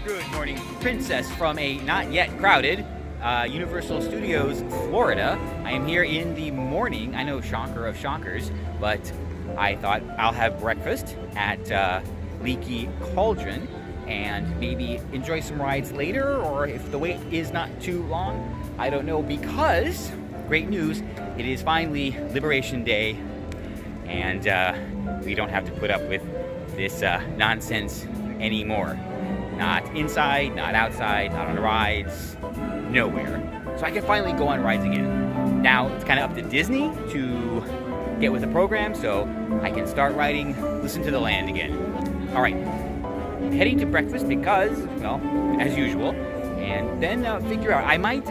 Good morning, Princess, from a not yet crowded Universal Studios, Florida. I am here in the morning. I know, shocker of shockers, but I thought I'll have breakfast at Leaky Cauldron and maybe enjoy some rides later, or if the wait is not too long, I don't know, because, great news, it is finally Liberation Day, and we don't have to put up with this nonsense anymore. Not inside, not outside, not on rides, nowhere. So I can finally go on rides again. Now it's kind of up to Disney to get with the program, so I can start riding Listen to the Land again. All right, heading to breakfast because, well, as usual, and then figure out. I might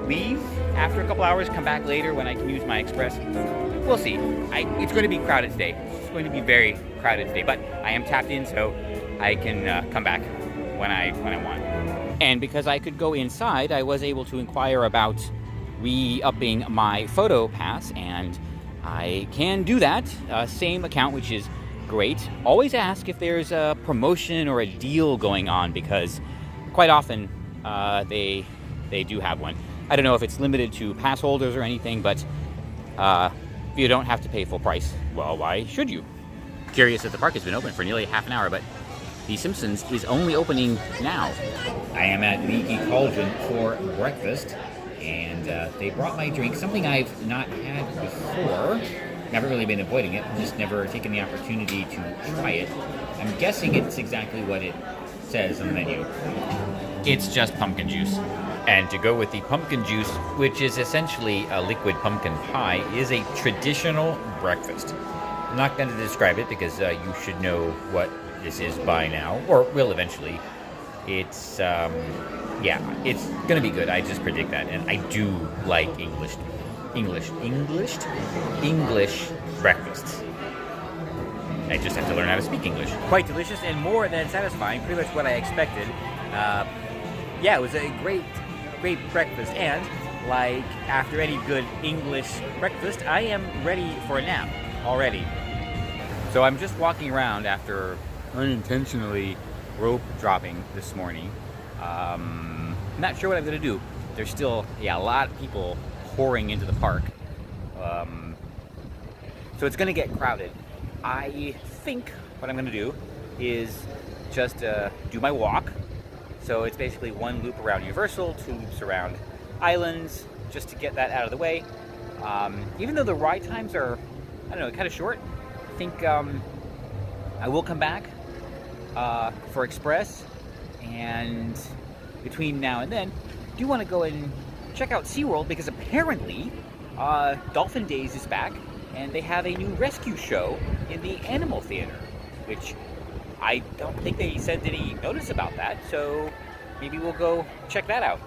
leave after a couple hours, come back later when I can use my express. We'll see. It's going to be crowded today. It's going to be very crowded today, but I am tapped in, so I can come back when I want. And because I could go inside, I was able to inquire about re-upping my photo pass, and I can do that. Same account, which is great. Always ask if there's a promotion or a deal going on, because quite often they do have one. I don't know if it's limited to pass holders or anything, but you don't have to pay full price. Well, why should you? Curious that the park has been open for nearly half an hour, but The Simpsons is only opening now. I am at Leaky Cauldron for breakfast, and they brought my drink, something I've not had before. Never really been avoiding it, just never taken the opportunity to try it. I'm guessing it's exactly what it says on the menu. It's just pumpkin juice. And to go with the pumpkin juice, which is essentially a liquid pumpkin pie, is a traditional breakfast. I'm not going to describe it because you should know what this is by now, or will eventually. It's, yeah, it's going to be good. I just predict that. And I do like English breakfasts. I just have to learn how to speak English. Quite delicious and more than satisfying, pretty much what I expected. Yeah, it was a great breakfast, and like after any good English breakfast, I am ready for a nap already. So I'm just walking around after unintentionally rope dropping this morning. I'm not sure what I'm going to do. There's still, a lot of people pouring into the park. So it's going to get crowded. I think what I'm going to do is just do my walk. So it's basically one loop around Universal, 2 loops around Islands, just to get that out of the way. Even though the ride times are, I don't know, kind of short, I think I will come back for Express, and between now and then, I do want to go and check out SeaWorld, because apparently Dolphin Days is back, and they have a new rescue show in the Animal Theater, which I don't think they sent any notice about that, so maybe we'll go check that out.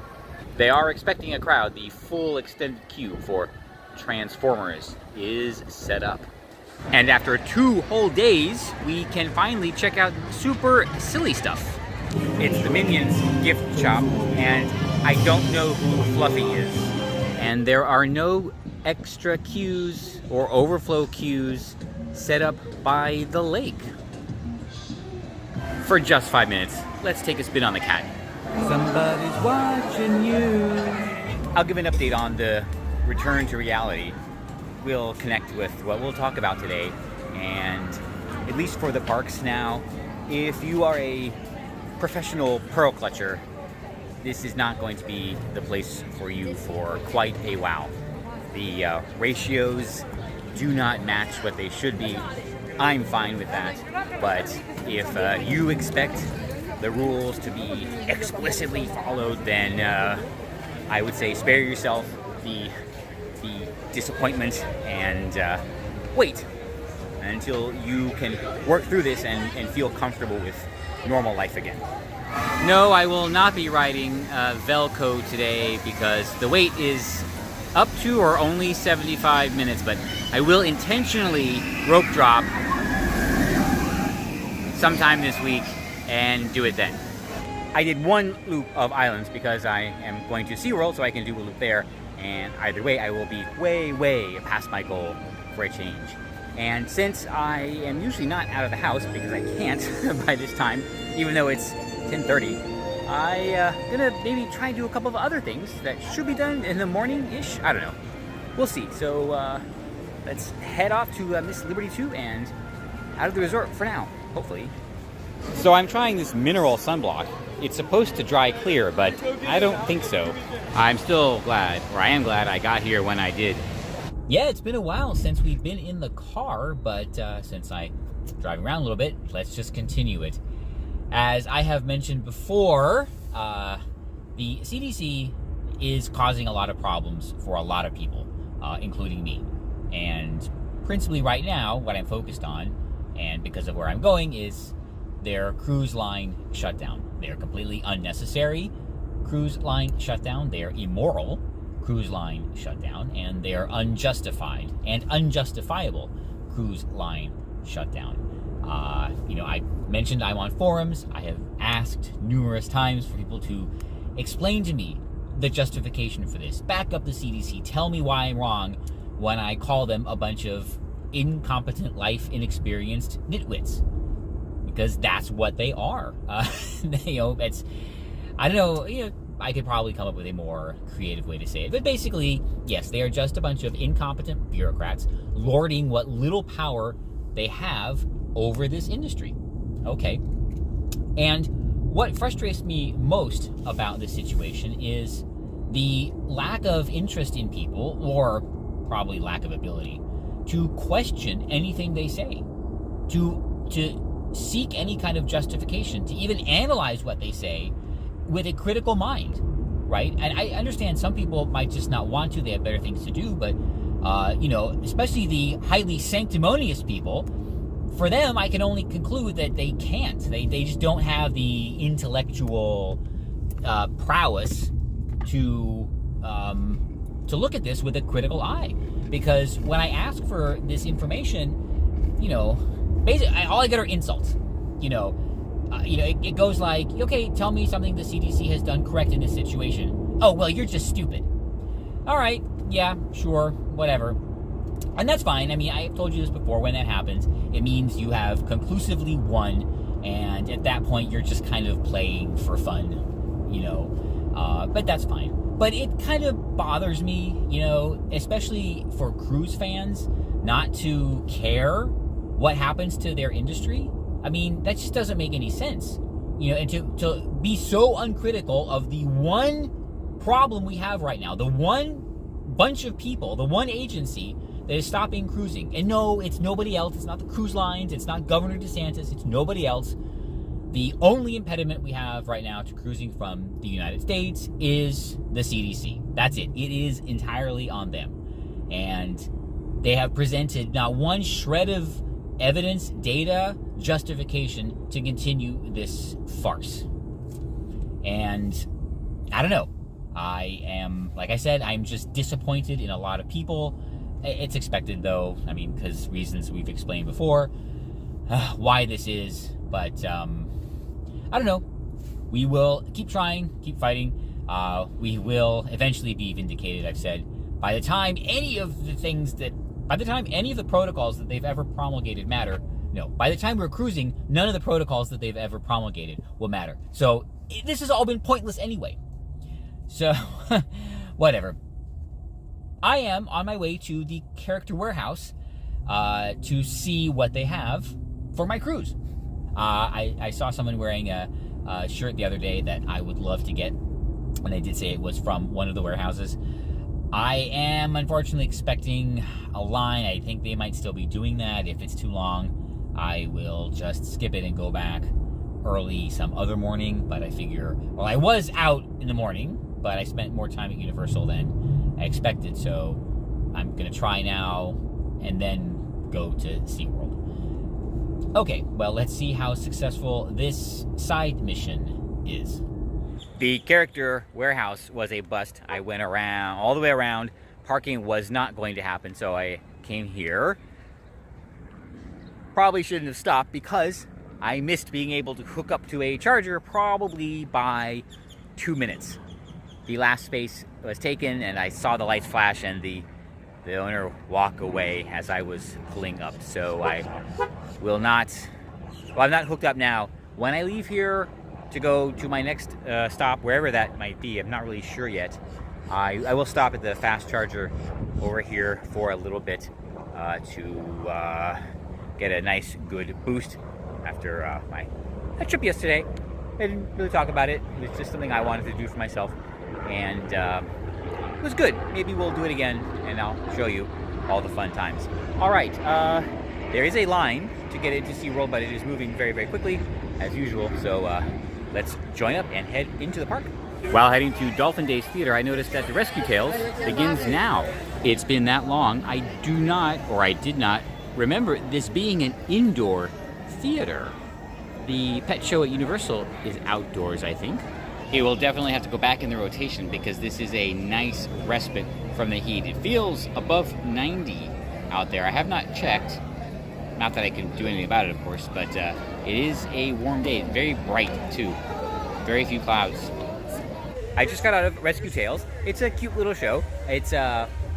They are expecting a crowd. The full extended queue for Transformers is set up. And after 2 whole days, we can finally check out super silly stuff. It's the Minions gift shop, and I don't know who Fluffy is. And there are no extra queues or overflow queues set up by the lake. For just 5 minutes, let's take a spin on the cat. Somebody's watching you. I'll give an update on the return to reality. We'll connect with what we'll talk about today, and at least for the parks now, if you are a professional pearl clutcher, this is not going to be the place for you for quite a while. The ratios do not match what they should be. I'm fine with that, but if you expect the rules to be explicitly followed, then I would say spare yourself the disappointment and wait until you can work through this and feel comfortable with normal life again. No, I will not be riding Velco today because the wait is up to or only 75 minutes, but I will intentionally rope drop sometime this week and do it then. I did 1 loop of Islands because I am going to SeaWorld, so I can do a loop there, and either way I will be way past my goal for a change. And since I am usually not out of the house because I can't by this time, even though it's 10:30, gonna maybe try and do a couple of other things that should be done in the morning-ish. I don't know. We'll see. So let's head off to Miss Liberty 2 and out of the resort for now, hopefully. So I'm trying this mineral sunblock. It's supposed to dry clear, but I don't think so. I'm still glad, or I am glad I got here when I did. Yeah, it's been a while since we've been in the car, but since I'm driving around a little bit, let's just continue it. As I have mentioned before, the CDC is causing a lot of problems for a lot of people, including me. And principally right now, what I'm focused on, and because of where I'm going, is their cruise line shutdown. They're completely unnecessary cruise line shutdown. They're immoral cruise line shutdown, and they're unjustified and unjustifiable cruise line shutdown. I mentioned I'm on forums. I have asked numerous times for people to explain to me the justification for this. Back up the CDC. Tell me why I'm wrong when I call them a bunch of incompetent, life-inexperienced nitwits. Because that's what they are. It's, I don't know, I could probably come up with a more creative way to say it. But basically, yes, they are just a bunch of incompetent bureaucrats lording what little power they have over this industry. Okay. And what frustrates me most about this situation is the lack of interest in people, or probably lack of ability, to question anything they say, to seek any kind of justification, to even analyze what they say with a critical mind, right? And I understand some people might just not want to, they have better things to do, but, especially the highly sanctimonious people, for them, I can only conclude that they can't. They just don't have the intellectual prowess to look at this with a critical eye. Because when I ask for this information, basically all I get are insults. It goes like, okay, tell me something the CDC has done correct in this situation. Oh, well, you're just stupid. All right, yeah, sure, whatever. And that's fine. I mean, I've told you this before. When that happens, it means you have conclusively won, and at that point, you're just kind of playing for fun, but that's fine. But it kind of bothers me, especially for cruise fans, not to care what happens to their industry. I mean, that just doesn't make any sense. And to be so uncritical of the one problem we have right now, the one bunch of people, the one agency that is stopping cruising. And no, it's nobody else. It's not the cruise lines. It's not Governor DeSantis. It's nobody else. The only impediment we have right now to cruising from the United States is the CDC. That's it. It is entirely on them. And they have presented not one shred of evidence, data, justification to continue this farce. And I don't know. I am, like I said, I'm just disappointed in a lot of people. It's expected, though. I mean, because reasons we've explained before why this is. But I don't know. We will keep trying, keep fighting. We will eventually be vindicated, I've said. By the time any of the protocols that they've ever promulgated matter, no, by the time we're cruising, none of the protocols that they've ever promulgated will matter. So this has all been pointless anyway. So, whatever. I am on my way to the character warehouse to see what they have for my cruise. I saw someone wearing a shirt the other day that I would love to get, and they did say it was from one of the warehouses. I am unfortunately expecting a line. I think they might still be doing that. If it's too long, I will just skip it and go back early some other morning. But I figure, well, I was out in the morning, but I spent more time at Universal than I expected, so I'm going to try now and then go to SeaWorld. Okay, well, let's see how successful this side mission is. The character warehouse was a bust. I went around, all the way around. Parking was not going to happen, so I came here. Probably shouldn't have stopped because I missed being able to hook up to a charger probably by 2 minutes. The last space was taken, and I saw the lights flash and the owner walk away as I was pulling up. So I will not, well, I'm not hooked up now. When I leave here, to go to my next stop, wherever that might be. I'm not really sure yet. I will stop at the fast charger over here for a little bit to get a nice, good boost after my trip yesterday. I didn't really talk about it. It was just something I wanted to do for myself, and it was good. Maybe we'll do it again, and I'll show you all the fun times. All right, there is a line to get into SeaWorld, but it is moving very, very quickly, as usual. So let's join up and head into the park. While heading to Dolphin Days Theater, I noticed that the Rescue Tales begins now. It's been that long. I did not remember this being an indoor theater. The pet show at Universal is outdoors, I think. It will definitely have to go back in the rotation because this is a nice respite from the heat. It feels above 90 out there. I have not checked. Not that I can do anything about it, of course, but it is a warm day. It's very bright, too. Very few clouds. I just got out of Rescue Tales. It's a cute little show. It's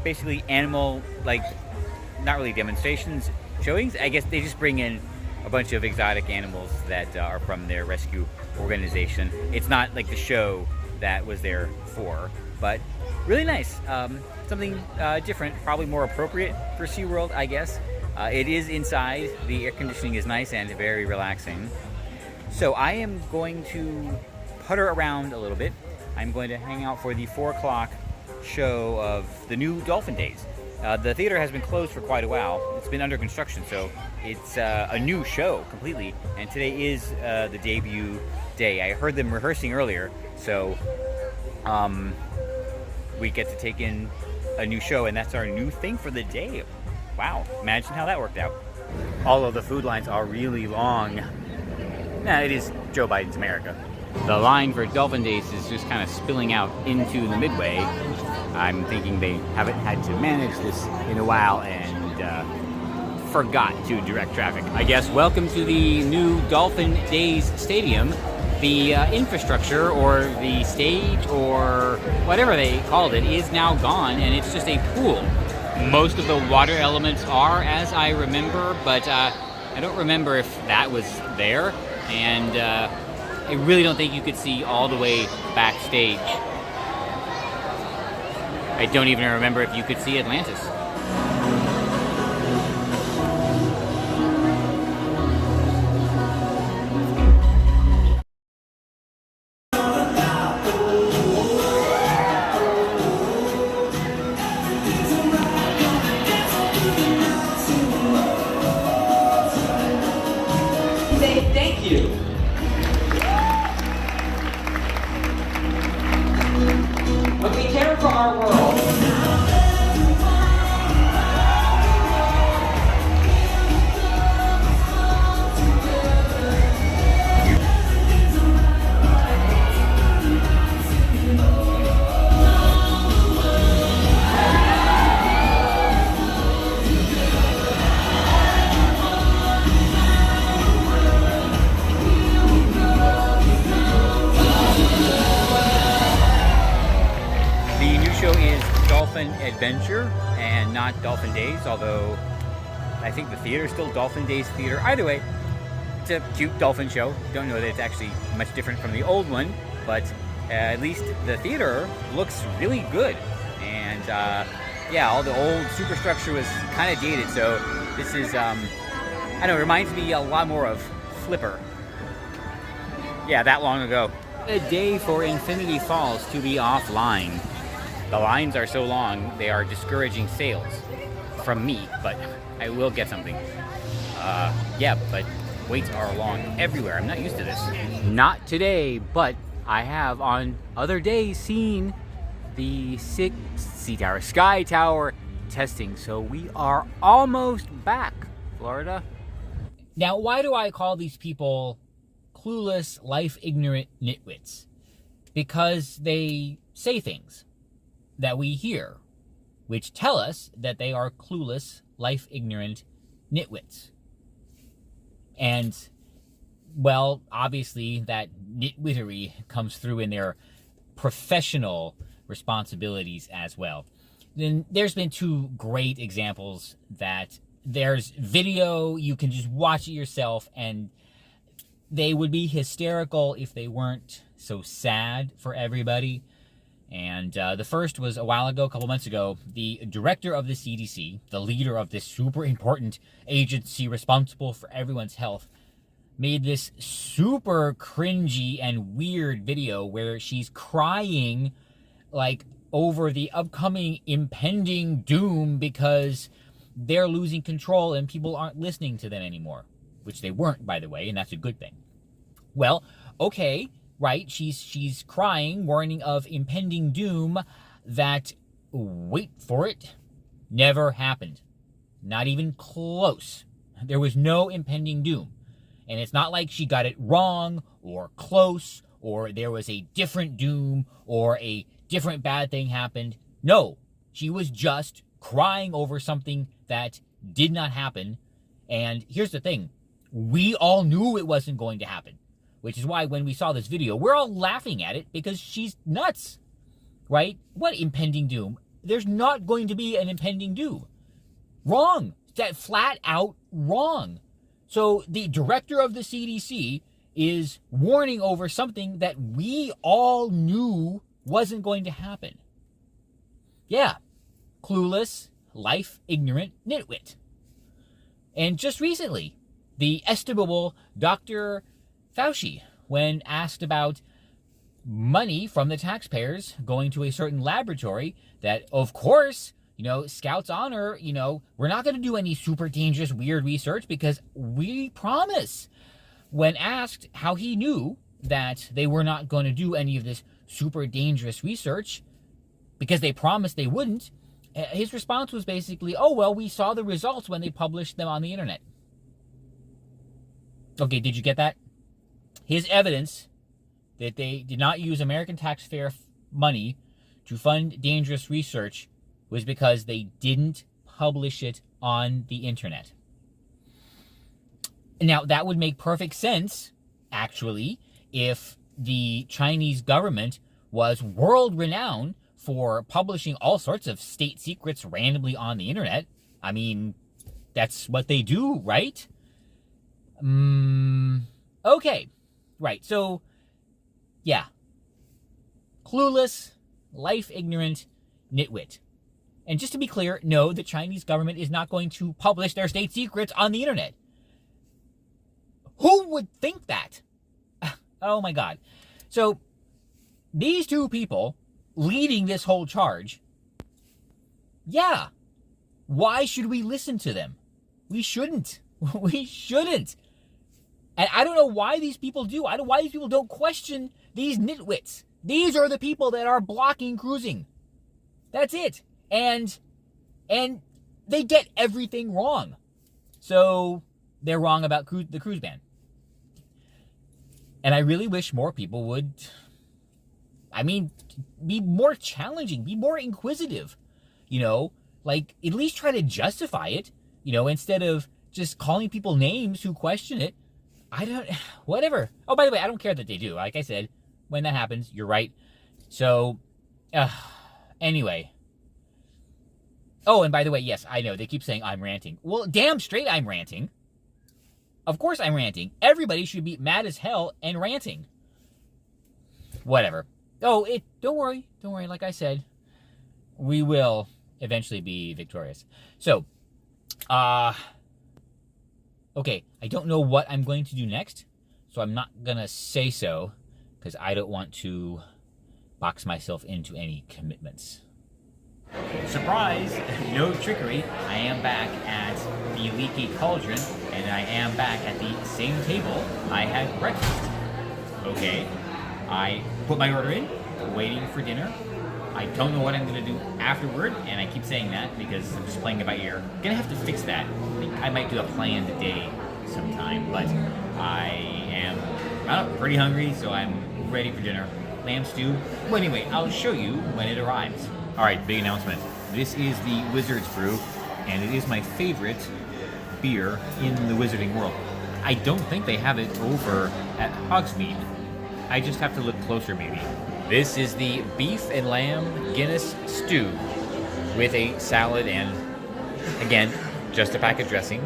basically animal, not really demonstrations, showings. I guess they just bring in a bunch of exotic animals that are from their rescue organization. It's not like the show that was there for, but really nice. Something different, probably more appropriate for SeaWorld, I guess. It is inside. The air conditioning is nice and very relaxing. So I am going to putter around a little bit. I'm going to hang out for the 4 o'clock show of the new Dolphin Days. The theater has been closed for quite a while. It's been under construction, so it's a new show completely. And today is the debut day. I heard them rehearsing earlier, so we get to take in a new show, and that's our new thing for the day. Wow, imagine how that worked out. Although the food lines are really long. Nah, it is Joe Biden's America. The line for Dolphin Days is just kind of spilling out into the midway. I'm thinking they haven't had to manage this in a while and forgot to direct traffic. I guess welcome to the new Dolphin Days Stadium. The infrastructure or the stage or whatever they called it is now gone, and it's just a pool. Most of the water elements are as I remember, but I don't remember if that was there, and I really don't think you could see all the way backstage. I don't even remember if you could see Atlantis. Thank you. What we care for our world. Adventure and not Dolphin Days, although I think the theater is still Dolphin Days Theater. Either way, it's a cute dolphin show. Don't know that it's actually much different from the old one, but at least the theater looks really good. And yeah, all the old superstructure was kind of dated, so this is, I don't know, it reminds me a lot more of Flipper. Yeah, that long ago. A day for Infinity Falls to be offline. The lines are so long, they are discouraging sales from me, but I will get something. Yeah, but waits are long everywhere. I'm not used to this. Not today, but I have on other days seen the Sky Tower testing, so we are almost back, Florida. Now, why do I call these people clueless, life-ignorant nitwits? Because they say things that we hear, which tell us that they are clueless, life-ignorant nitwits. And, well, obviously that nitwittery comes through in their professional responsibilities as well. Then there's been 2 great examples that there's video, you can just watch it yourself, and they would be hysterical if they weren't so sad for everybody. And the first was a while ago, a couple months ago. The director of the CDC, the leader of this super important agency responsible for everyone's health, made this super cringy and weird video where she's crying like over the upcoming impending doom because they're losing control and people aren't listening to them anymore, which they weren't, by the way, and that's a good thing. Well, okay, right, she's crying, warning of impending doom that, wait for it, never happened. Not even close. There was no impending doom. And it's not like she got it wrong or close or there was a different doom or a different bad thing happened. No, she was just crying over something that did not happen. And here's the thing. We all knew it wasn't going to happen, which is why when we saw this video, we're all laughing at it because she's nuts, right? What impending doom? There's not going to be an impending doom. Wrong. That flat out wrong. So the director of the CDC is warning over something that we all knew wasn't going to happen. Yeah. Clueless, life-ignorant nitwit. And just recently, the estimable Dr. Fauci, when asked about money from the taxpayers going to a certain laboratory that, of course, Scouts honor, we're not going to do any super dangerous, weird research because we promise. When asked how he knew that they were not going to do any of this super dangerous research because they promised they wouldn't, his response was basically, oh, well, we saw the results when they published them on the internet. Okay, did you get that? His evidence that they did not use American taxpayer money to fund dangerous research was because they didn't publish it on the internet. Now, that would make perfect sense, actually, if the Chinese government was world-renowned for publishing all sorts of state secrets randomly on the internet. I mean, that's what they do, right? Okay. Right, so, yeah. Clueless, life-ignorant nitwit. And just to be clear, no, the Chinese government is not going to publish their state secrets on the internet. Who would think that? Oh my God. So, these two people leading this whole charge, yeah, why should we listen to them? We shouldn't. We shouldn't. And I don't know why these people do. I don't know why these people don't question these nitwits. These are the people that are blocking cruising. That's it. And they get everything wrong. So they're wrong about the cruise ban. And I really wish more people would, be more challenging, be more inquisitive, like at least try to justify it, instead of just calling people names who question it. Whatever. Oh, by the way, I don't care that they do. Like I said, when that happens, you're right. So, anyway. Oh, and by the way, yes, I know, they keep saying I'm ranting. Well, damn straight I'm ranting. Of course I'm ranting. Everybody should be mad as hell and ranting. Whatever. Oh, don't worry, like I said, we will eventually be victorious. So, okay, I don't know what I'm going to do next, so I'm not gonna say so, because I don't want to box myself into any commitments. Surprise! No trickery. I am back at the Leaky Cauldron, and I am back at the same table I had breakfast. Okay, I put my order in, waiting for dinner. I don't know what I'm going to do afterward, and I keep saying that because I'm just playing it by ear. Gonna have to fix that. I might do a planned day sometime, but I'm pretty hungry, so I'm ready for dinner. Lamb stew. Well, anyway, I'll show you when it arrives. All right, big announcement. This is the Wizard's Brew, and it is my favorite beer in the wizarding world. I don't think they have it over at Hogsmeade. I just have to look closer, maybe. This is the beef and lamb Guinness stew with a salad and, again, just a pack of dressing.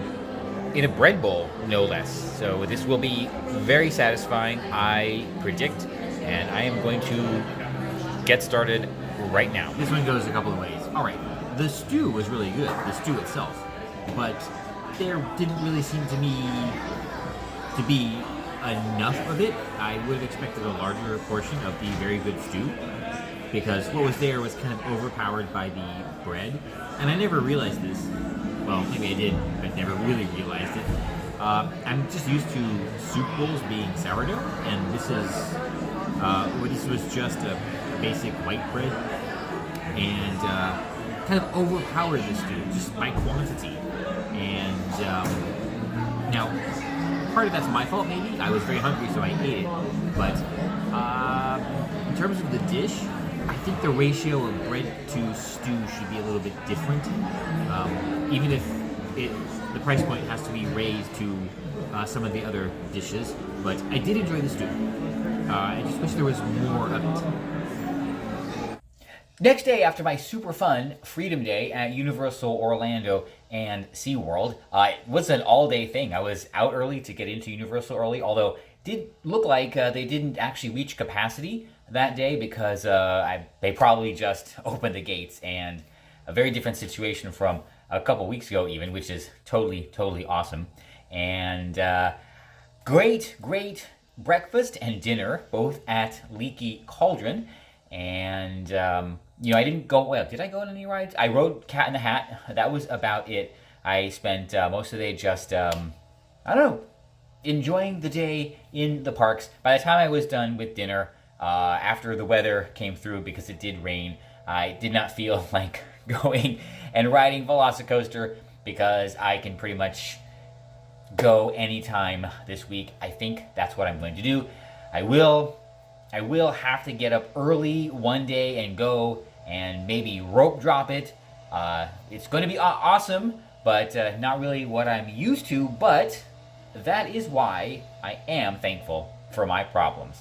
in a bread bowl, no less. So this will be very satisfying, I predict, and I am going to get started right now. This one goes a couple of ways. All right, the stew was really good, the stew itself, but there didn't really seem to me to be enough of it. I would have expected a larger portion of the very good stew, because what was there was kind of overpowered by the bread, and I never realized this. Well, maybe I did, but never really realized it. I'm just used to soup bowls being sourdough, and this was just a basic white bread, and kind of overpowered the stew just by quantity. And now, part of that's my fault, maybe. I was very hungry, so I ate it. But in terms of the dish, I think the ratio of bread to stew should be a little bit different. Even if the price point has to be raised to some of the other dishes. But I did enjoy the stew. I just wish there was more of it. Next day after my super fun Freedom Day at Universal Orlando and SeaWorld, it was an all-day thing. I was out early to get into Universal early, although it did look like they didn't actually reach capacity that day because they probably just opened the gates, and a very different situation from a couple weeks ago even, which is totally awesome. And great breakfast and dinner, both at Leaky Cauldron. And I didn't go, well, did I go on any rides? I rode Cat in the Hat. That was about it. I spent most of the day just, enjoying the day in the parks. By the time I was done with dinner, after the weather came through because it did rain, I did not feel like going and riding Velocicoaster because I can pretty much go anytime this week. I think that's what I'm going to do. I will have to get up early one day and go and maybe rope drop it. It's going to be awesome, but not really what I'm used to, but that is why I am thankful for my problems.